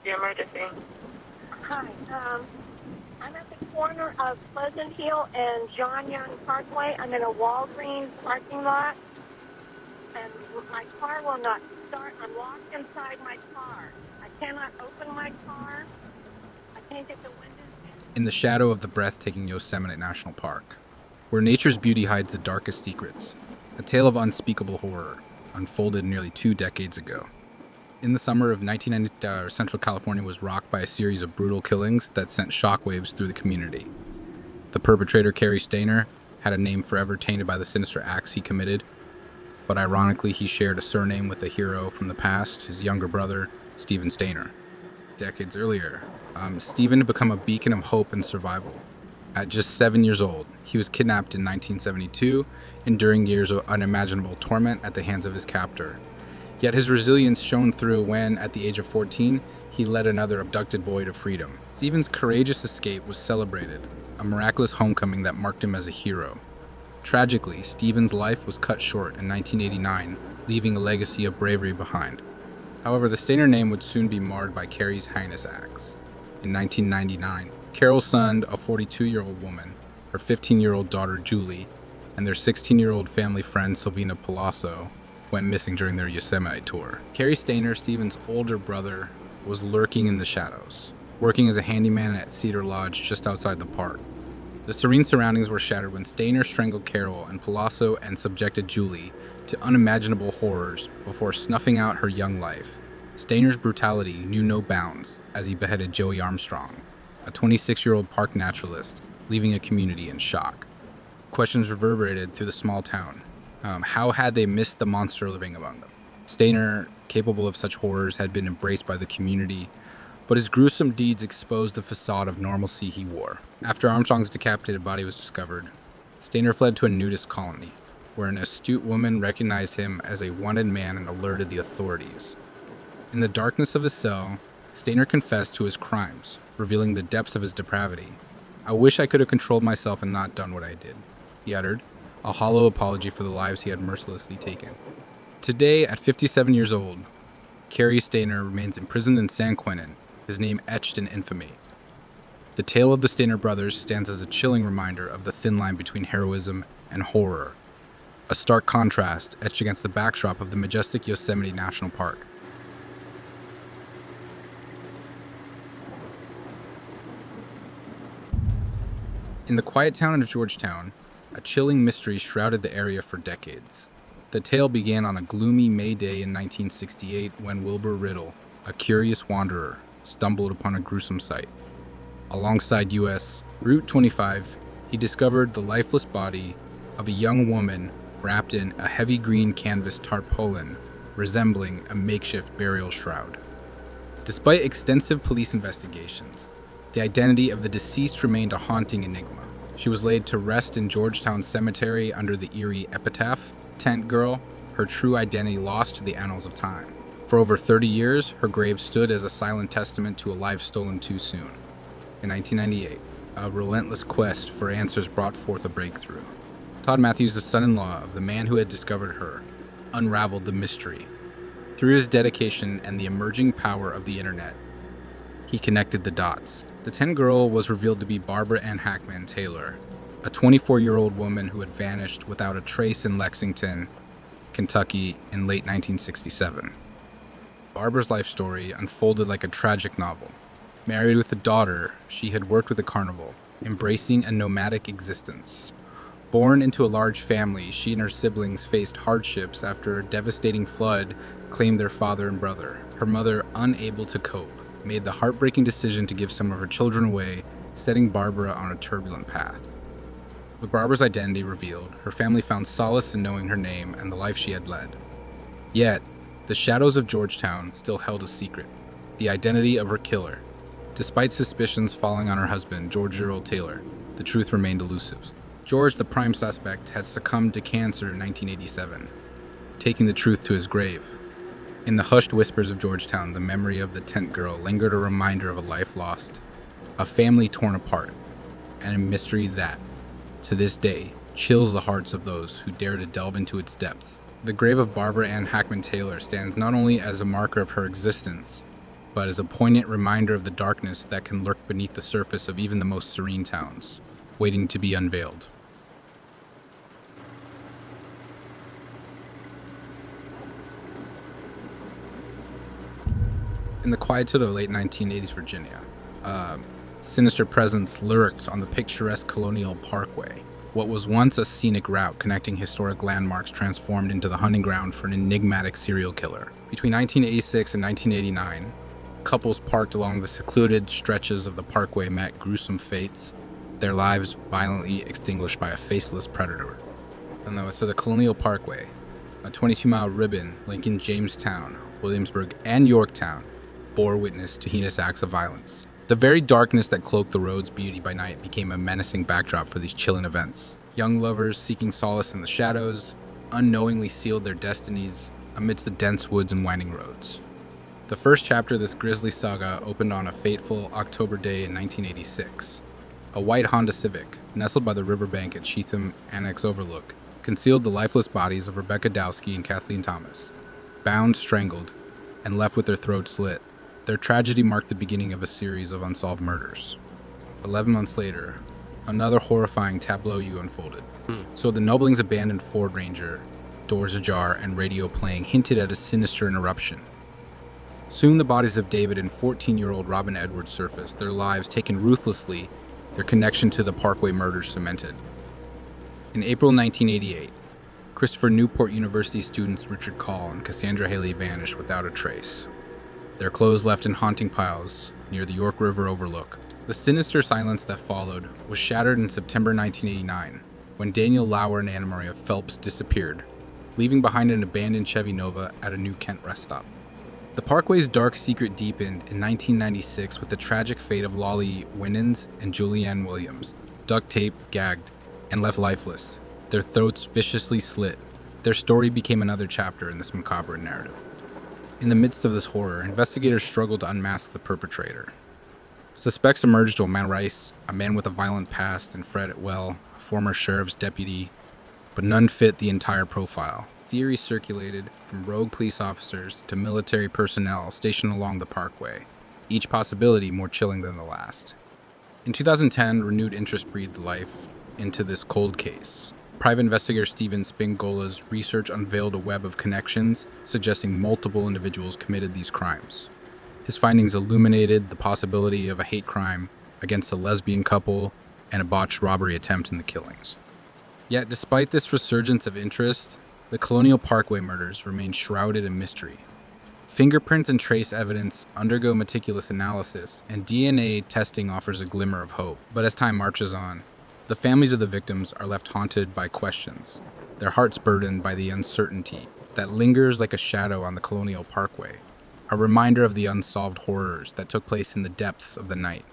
the emergency? Hi. I'm at the corner of Pleasant Hill and John Young Parkway. I'm in a Walgreens parking lot, and my car will not start. I'm locked inside my car. I cannot open my car. I can't get the windows in. In the shadow of the breathtaking Yosemite National Park, where nature's beauty hides the darkest secrets, a tale of unspeakable horror unfolded nearly 2 decades ago. In the summer of 1990, Central California was rocked by a series of brutal killings that sent shockwaves through the community. The perpetrator, Cary Stayner, had a name forever tainted by the sinister acts he committed, but ironically he shared a surname with a hero from the past, his younger brother, Stephen Stayner. Decades earlier, Stephen had become a beacon of hope and survival. At just 7 years old, he was kidnapped in 1972, enduring years of unimaginable torment at the hands of his captor. Yet his resilience shone through when, at the age of 14, he led another abducted boy to freedom. Stephen's courageous escape was celebrated, a miraculous homecoming that marked him as a hero. Tragically, Stephen's life was cut short in 1989, leaving a legacy of bravery behind. However, the Stayner name would soon be marred by Cary's heinous acts. In 1999, Carol sunned a 42-year-old woman, her 15-year-old daughter Julie, and their 16-year-old family friend Silvina Palazzo went missing during their Yosemite tour. Cary Stayner, Stephen's older brother, was lurking in the shadows, working as a handyman at Cedar Lodge just outside the park. The serene surroundings were shattered when Stayner strangled Carol and Palazzo and subjected Julie to unimaginable horrors before snuffing out her young life. Stayner's brutality knew no bounds as he beheaded Joey Armstrong, a 26-year-old park naturalist, leaving a community in shock. Questions reverberated through the small town. How had they missed the monster living among them? Stayner, capable of such horrors, had been embraced by the community, but his gruesome deeds exposed the facade of normalcy he wore. After Armstrong's decapitated body was discovered, Stayner fled to a nudist colony, where an astute woman recognized him as a wanted man and alerted the authorities. In the darkness of his cell, Stayner confessed to his crimes, revealing the depths of his depravity. "I wish I could have controlled myself and not done what I did," he uttered, a hollow apology for the lives he had mercilessly taken. Today, at 57 years old, Cary Stayner remains imprisoned in San Quentin, his name etched in infamy. The tale of the Stayner brothers stands as a chilling reminder of the thin line between heroism and horror, a stark contrast etched against the backdrop of the majestic Yosemite National Park. In the quiet town of Georgetown, a chilling mystery shrouded the area for decades. The tale began on a gloomy May day in 1968 when Wilbur Riddle, a curious wanderer, stumbled upon a gruesome sight. Alongside U.S. Route 25, he discovered the lifeless body of a young woman wrapped in a heavy green canvas tarpaulin resembling a makeshift burial shroud. Despite extensive police investigations, the identity of the deceased remained a haunting enigma. She was laid to rest in Georgetown Cemetery under the eerie epitaph, "Tent Girl, her true identity lost to the annals of time." For over 30 years, her grave stood as a silent testament to a life stolen too soon. In 1998, a relentless quest for answers brought forth a breakthrough. Todd Matthews, the son-in-law of the man who had discovered her, unraveled the mystery. Through his dedication and the emerging power of the internet, he connected the dots. The Tent Girl was revealed to be Barbara Ann Hackman Taylor, a 24-year-old woman who had vanished without a trace in Lexington, Kentucky in late 1967. Barbara's life story unfolded like a tragic novel. Married with a daughter, she had worked with a carnival, embracing a nomadic existence. Born into a large family, she and her siblings faced hardships after a devastating flood claimed their father and brother. Her mother, unable to cope, made the heartbreaking decision to give some of her children away, setting Barbara on a turbulent path. With Barbara's identity revealed, her family found solace in knowing her name and the life she had led. Yet, the shadows of Georgetown still held a secret: the identity of her killer. Despite suspicions falling on her husband, George Earl Taylor, the truth remained elusive. George, the prime suspect, had succumbed to cancer in 1987, taking the truth to his grave. In the hushed whispers of Georgetown, the memory of the Tent Girl lingered, a reminder of a life lost, a family torn apart, and a mystery that, to this day, chills the hearts of those who dare to delve into its depths. The grave of Barbara Ann Hackman Taylor stands not only as a marker of her existence, but as a poignant reminder of the darkness that can lurk beneath the surface of even the most serene towns, waiting to be unveiled. In the quietude of late 1980s Virginia, a sinister presence lurked on the picturesque Colonial Parkway. What was once a scenic route connecting historic landmarks transformed into the hunting ground for an enigmatic serial killer. Between 1986 and 1989, couples parked along the secluded stretches of the parkway met gruesome fates, their lives violently extinguished by a faceless predator. So the Colonial Parkway, a 22-mile ribbon linking Jamestown, Williamsburg, and Yorktown, bore witness to heinous acts of violence. The very darkness that cloaked the road's beauty by night became a menacing backdrop for these chilling events. Young lovers seeking solace in the shadows unknowingly sealed their destinies amidst the dense woods and winding roads. The first chapter of this grisly saga opened on a fateful October day in 1986. A white Honda Civic, nestled by the riverbank at Sheatham Annex Overlook, concealed the lifeless bodies of Rebecca Dowski and Kathleen Thomas, bound, strangled, and left with their throats slit. Their tragedy marked the beginning of a series of unsolved murders. 11 months later, another horrifying tableau unfolded. So the Noblings' abandoned Ford Ranger, doors ajar and radio playing, hinted at a sinister interruption. Soon the bodies of David and 14-year-old Robin Edwards surfaced, their lives taken ruthlessly, their connection to the Parkway murders cemented. In April 1988, Christopher Newport University students Richard Call and Cassandra Haley vanished without a trace, their clothes left in haunting piles near the York River overlook. The sinister silence that followed was shattered in September 1989, when Daniel Lauer and Anna Maria Phelps disappeared, leaving behind an abandoned Chevy Nova at a New Kent rest stop. The Parkway's dark secret deepened in 1996 with the tragic fate of Lolly Winans and Julianne Williams, duct taped, gagged, and left lifeless, their throats viciously slit. Their story became another chapter in this macabre narrative. In the midst of this horror, investigators struggled to unmask the perpetrator. Suspects emerged while Matt Rice, a man with a violent past, and Fred Atwell, a former sheriff's deputy, but none fit the entire profile. Theories circulated from rogue police officers to military personnel stationed along the parkway, each possibility more chilling than the last. In 2010, renewed interest breathed life into this cold case. Private investigator Steven Spingola's research unveiled a web of connections suggesting multiple individuals committed these crimes. His findings illuminated the possibility of a hate crime against a lesbian couple and a botched robbery attempt in the killings. Yet, despite this resurgence of interest, the Colonial Parkway murders remain shrouded in mystery. Fingerprints and trace evidence undergo meticulous analysis, and DNA testing offers a glimmer of hope. But as time marches on, the families of the victims are left haunted by questions, their hearts burdened by the uncertainty that lingers like a shadow on the Colonial Parkway, a reminder of the unsolved horrors that took place in the depths of the night.